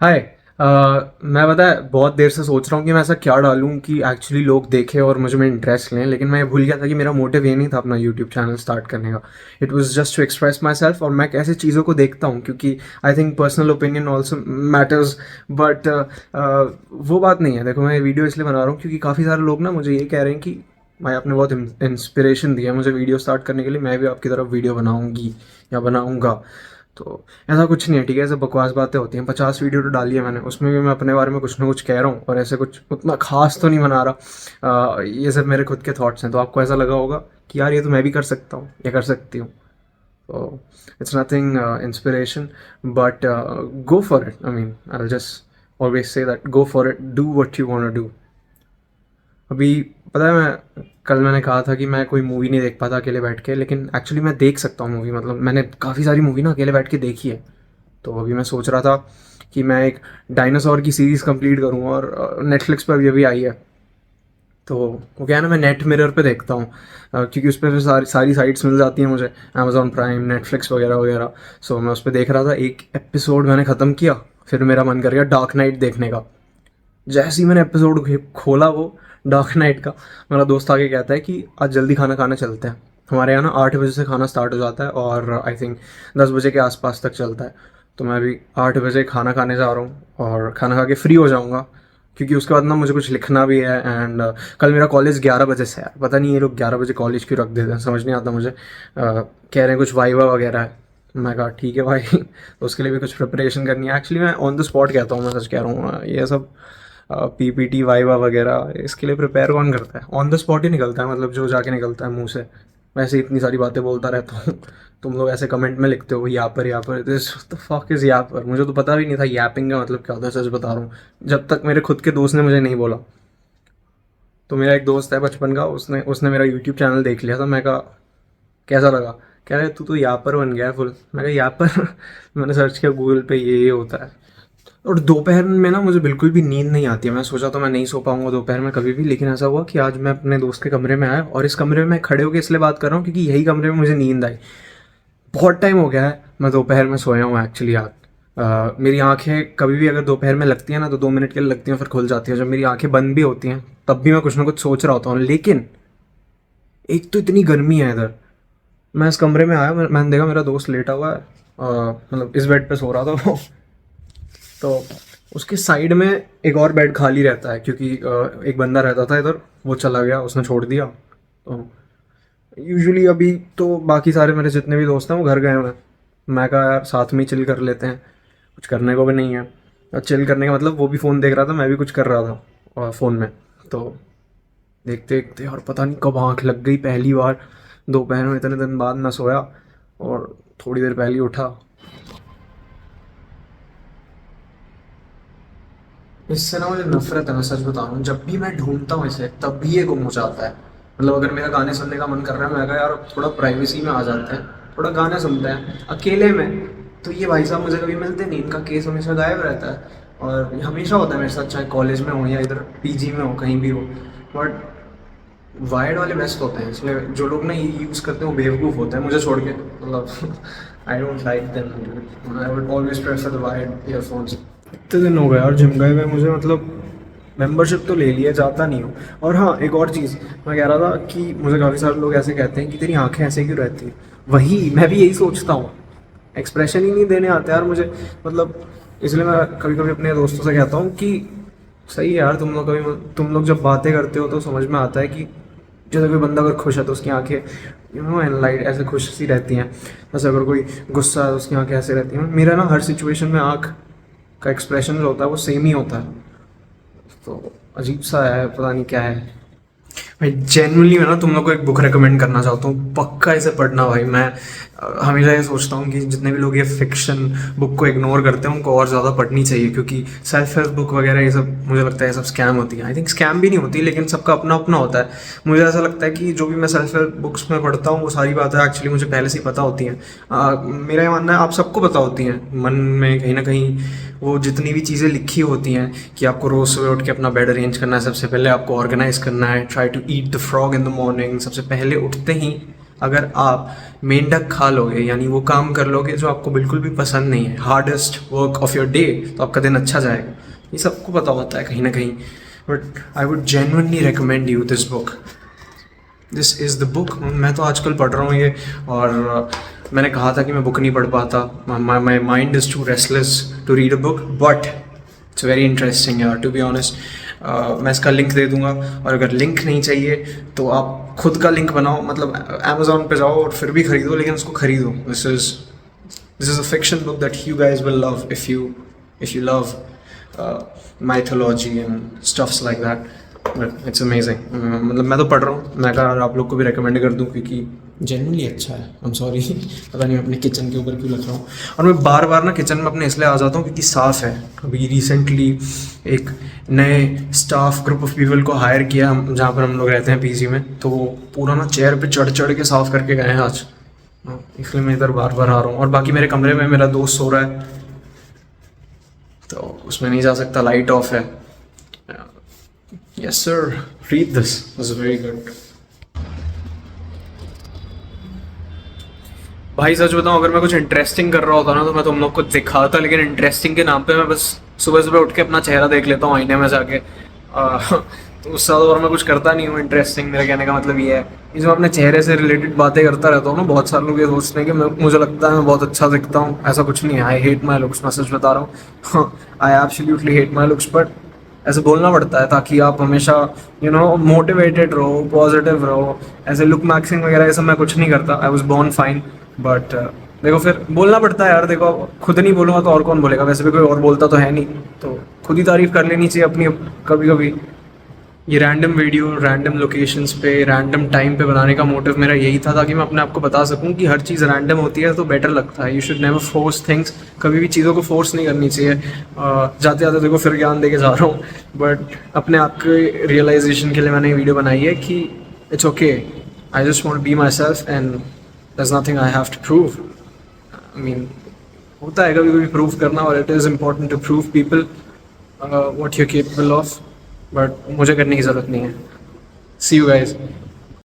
हाय। मैं पता है बहुत देर से सोच रहा हूँ कि मैं ऐसा क्या डालूँ कि एक्चुअली लोग देखें और मुझे में इंटरेस्ट लें, लेकिन मैं भूल गया था कि मेरा मोटिव ये नहीं था अपना यूट्यूब चैनल स्टार्ट करने का। It was just to express myself और मैं कैसे चीज़ों को देखता हूँ, क्योंकि I think personal opinion also matters. But वो बात नहीं है। देखो, मैं वीडियो इसलिए बना रहा हूँ क्योंकि काफ़ी सारे लोग ना मुझे ये कह रहे हैं कि भाई आपने बहुत इंस्पिरेशन दिया मुझे वीडियो स्टार्ट करने के लिए, मैं भी आपकी तरफ वीडियो बनाऊँगी या बनाऊँगा। तो ऐसा कुछ नहीं है, ठीक है। ऐसे बकवास बातें होती हैं। 50 वीडियो तो डाली है मैंने, उसमें भी मैं अपने बारे में कुछ ना कुछ कह रहा हूँ और ऐसे कुछ उतना खास तो नहीं बना रहा। ये सब मेरे खुद के थॉट्स हैं, तो आपको ऐसा लगा होगा कि यार ये तो मैं भी कर सकता हूँ या कर सकती हूँ। तो it's nothing inspiration, but go for it. I mean I will just always say that go for it, do what you want to do. अभी पता है, मैं कल मैंने कहा था कि मैं कोई मूवी नहीं देख पाता अकेले बैठ के, लेकिन एक्चुअली मैं देख सकता हूँ मूवी। मतलब मैंने काफ़ी सारी मूवी ना अकेले बैठ के देखी है। तो अभी मैं सोच रहा था कि मैं एक डायनासोर की सीरीज़ कंप्लीट करूँ, और नेटफ्लिक्स पर अभी अभी आई है। तो वो क्या है ना, मैं नेट मिरर पे देखता हूँ, क्योंकि उस पर फिर सारी सारी साइट्स मिल जाती हैं मुझे, अमेजॉन प्राइम, नेटफ्लिक्स वगैरह वगैरह। सो मैं उस पर देख रहा था, एक एपिसोड मैंने ख़त्म किया, फिर मेरा मन कर गया डार्क नाइट देखने का। जैसे ही मैंने एपिसोड खोला वो डार्क नाइट का, मेरा दोस्त आके कहता है कि आज जल्दी खाना खाने चलते हैं। हमारे यहाँ ना 8 बजे से खाना स्टार्ट हो जाता है और आई थिंक 10 बजे के आसपास तक चलता है। तो मैं अभी 8 बजे खाना खाने जा रहा हूँ और खाना खा के फ्री हो जाऊँगा, क्योंकि उसके बाद ना मुझे कुछ लिखना भी है। एंड कल मेरा कॉलेज 11 बजे से है। पता नहीं ये लोग 11 बजे कॉलेज क्यों रख देते हैं, समझ नहीं आता मुझे। कह रहे हैं कुछ वाइवा वगैरह है। मैं कहा ठीक है भाई। तो उसके लिए भी कुछ प्रिपरेशन करनी है। एक्चुअली मैं ऑन द स्पॉट कहता हूँ, मैं सच कह रहा हूँ। ये सब पीपीटी वाइवा वगैरह इसके लिए प्रिपेयर कौन करता है? ऑन द स्पॉट ही निकलता है, मतलब जो जाके निकलता है मुंह से। वैसे इतनी सारी बातें बोलता रहता हूँ। तुम लोग ऐसे कमेंट में लिखते हो यहाँ पर दिस द फक इज यहाँ पर। मुझे तो पता भी नहीं था यापिंग का मतलब क्या होता है, सच बता रहा हूँ। जब तक मेरे खुद के दोस्त ने मुझे नहीं बोला। तो मेरा एक दोस्त है बचपन का, उसने उसने मेरा यूट्यूब चैनल देख लिया था। मैं कहा कैसा लगा? कह रहे तू तो यहाँ पर बन गया है फुल। मैं कहा यहाँ पर? मैंने सर्च किया गूगल पे, ये होता है। और दोपहर में ना मुझे बिल्कुल भी नींद नहीं आती है। मैं सोचा तो मैं नहीं सो पाऊंगा दोपहर में कभी भी, लेकिन ऐसा हुआ कि आज मैं अपने दोस्त के कमरे में आया, और इस कमरे में खड़े होकर इसलिए बात कर रहा हूँ क्योंकि यही कमरे में मुझे नींद आई। बहुत टाइम हो गया है मैं दोपहर में सोया हूँ एक्चुअली यार। मेरी आंखें कभी भी अगर दोपहर में लगती हैं ना तो 2 मिनट के लिए लगती हैं, फिर खुल जाती हैं। जब मेरी आंखें बंद भी होती हैं तब भी मैं कुछ ना कुछ सोच रहा होता हूँ। लेकिन एक तो इतनी गर्मी है इधर। मैं इस कमरे में आया, मैंने देखा मेरा दोस्त लेटा हुआ है, मतलब इस बेड पे सो रहा था वो। तो उसके साइड में एक और बेड खाली रहता है, क्योंकि एक बंदा रहता था इधर, वो चला गया, उसने छोड़ दिया। तो यूजुअली अभी तो बाकी सारे मेरे जितने भी दोस्त हैं वो घर गए हुए हैं। मैं कहा यार साथ में ही चिल कर लेते हैं, कुछ करने को भी नहीं है। और चिल करने का मतलब वो भी फ़ोन देख रहा था, मैं भी कुछ कर रहा था फ़ोन में। तो देखते देखते और पता नहीं कब आँख लग गई पहली बार दोपहर में। इतने दिन बाद मैं सोया और थोड़ी देर पहले ही उठा। इससे ना मुझे नफरत है, मैं सच बता रहा हूँ। जब भी मैं ढूंढता हूँ इसे तब भी ये गुम हो जाता है। मतलब अगर मेरा गाने सुनने का मन कर रहा है, मैं कहा यार थोड़ा प्राइवेसी में आ जाते हैं, थोड़ा गाने सुनते हैं अकेले में। तो ये भाई साहब मुझे कभी मिलते नहीं, इनका केस हमेशा गायब रहता है। और ये हमेशा होता है मेरे साथ, चाहे कॉलेज में हो या इधर पीजी में हो, कहीं भी हो। बट वायर्ड वाले बेस्ट होते हैं, इसलिए जो लोग ना ये यूज़ करते हैं वो बेवकूफ़ होते हैं, मुझे छोड़ के। मतलब I don't like them. I would always prefer the wired earphones. इतने दिन हो गए यार जिम गए हुए मुझे, मतलब मेंबरशिप तो ले लिया, जाता नहीं हूँ। और हाँ, एक और चीज़ मैं कह रहा था कि मुझे काफ़ी सारे लोग ऐसे कहते हैं कि तेरी आंखें ऐसे क्यों रहती हैं। वही मैं भी यही सोचता हूँ, एक्सप्रेशन ही नहीं देने आते यार मुझे। मतलब इसलिए मैं कभी कभी अपने दोस्तों से कहता हूँ कि सही है यार, तुम लोग जब बातें करते हो तो समझ में आता है कि जैसे कोई बंदा अगर खुश है तो उसकी आंखें एनलाइट ऐसे खुश सी रहती हैं। जैसे अगर कोई गुस्सा है तो उसकी आंखें ऐसे रहती हैं। मेरा ना हर सिचुएशन में आँख का एक्सप्रेशन जो होता है वो सेम ही होता है। तो अजीब सा है, पता नहीं क्या है। भाई जेनुअनली मैं ना तुम लोग को एक बुक रेकमेंड करना चाहता हूँ, पक्का इसे पढ़ना भाई। मैं हमेशा ये सोचता हूँ कि जितने भी लोग ये फिक्शन बुक को इग्नोर करते हैं उनको और ज़्यादा पढ़नी चाहिए, क्योंकि सेल्फ हेल्प बुक वगैरह ये सब मुझे लगता है ये सब स्कैम होती है। आई थिंक स्कैम भी नहीं होती, लेकिन सबका अपना अपना होता है। मुझे ऐसा लगता है कि जो भी मैं सेल्फ हेल्प बुक्स में पढ़ता हूँ वो सारी बातें एक्चुअली मुझे पहले से ही पता होती हैं। मेरा ये मानना है आप सबको पता होती हैं मन में कहीं ना कहीं। वो जितनी भी चीज़ें लिखी होती हैं कि आपको रोज़ सुबह उठ के अपना बेड अरेंज करना है, सबसे पहले आपको ऑर्गेनाइज करना है, try to eat the frog in the morning, सबसे पहले उठते ही अगर आप मेंढक खा लोगे, यानी वो काम कर लोगे जो आपको बिल्कुल भी पसंद नहीं है, hardest work of your day, तो आपका दिन अच्छा जाएगा। ये सबको पता होता है कहीं ना कहीं, but I would genuinely recommend you this book. This is the book. मैं तो आजकल पढ़ रहा हूँ ये, और मैंने कहा था कि मैं बुक नहीं पढ़ पाता, my mind is too restless to read a book, but it's very interesting यार, टू बी ऑनेस्ट। मैं इसका लिंक दे दूंगा, और अगर लिंक नहीं चाहिए तो आप खुद का लिंक बनाओ, मतलब अमेजोन पे जाओ और फिर भी खरीदो, लेकिन उसको खरीदो। This is a fiction book that you guys will love if you love mythology and stuffs like that. But it's amazing. मतलब मैं तो पढ़ रहा हूँ, मैं कहा आप लोग को भी recommend कर दूँ, क्योंकि जेन्युइनली अच्छा है। I'm sorry पता नहीं मैं अपने किचन के ऊपर क्यों लग रहा हूँ, और मैं बार बार ना किचन में अपने इसलिए आ जाता हूँ क्योंकि साफ़ है। अभी रिसेंटली एक नए स्टाफ ग्रुप ऑफ पीपल को हायर किया जहाँ पर हम लोग रहते हैं पीजी में, तो वो पूरा ना चेयर पे चढ़ चढ़ के साफ़ करके गए हैं आज, इसलिए मैं इधर बार बार आ रहा हूँ। और बाकी मेरे कमरे में मेरा दोस्त सो रहा है, तो उसमें नहीं जा सकता, लाइट ऑफ है। Yes sir, read this, was very good. भाई सच बताऊं, अगर मैं कुछ इंटरेस्टिंग कर रहा होता ना तो मैं तुम लोग को दिखाता, लेकिन इंटरेस्टिंग के नाम पे मैं बस सुबह सुबह उठ के अपना चेहरा देख लेता हूँ आईने में जाके। तो उससे ज़्यादा और मैं कुछ करता नहीं हूँ इंटरेस्टिंग। मेरा कहने का मतलब ये है कि जो मैं अपने चेहरे से रिलेटेड बातें करता रहता हूँ ना, बहुत सारे लोग ये सोचते हैं कि मुझे लगता है मैं बहुत अच्छा दिखता हूँ। ऐसा कुछ नहीं है। आई हेट माई लुक्स, मैं सच बता रहा हूँ। I absolutely hate my looks, but ऐसे बोलना पड़ता है ताकि आप हमेशा मोटिवेटेड रहो, पॉजिटिव रहो। ऐसे लुक मैक्सिंग वगैरह ये सब मैं कुछ नहीं करता। I was born fine, but देखो फिर बोलना पड़ता है यार। देखो खुद नहीं बोलूँगा तो और कौन बोलेगा, वैसे भी कोई और बोलता तो है नहीं, तो खुद ही तारीफ कर लेनी चाहिए अपनी कभी कभी। ये रैंडम वीडियो रैंडम लोकेशंस पे रैंडम टाइम पे बनाने का मोटिव मेरा यही था, ताकि मैं अपने आप को बता सकूं कि हर चीज़ रैंडम होती है तो बेटर लगता है। You should never force things, कभी भी चीज़ों को फोर्स नहीं करनी चाहिए। जाते जाते देखो फिर ज्ञान दे के जा रहा हूँ, बट अपने आप के रियलाइजेशन के लिए मैंने ये वीडियो बनाई है कि it's okay, I just want be myself and there is nothing I have to prove. I mean होता है कभी कभी प्रूव करना, और it is important to prove people what you are capable of, but मुझे करने की ज़रूरत नहीं है। See you guys.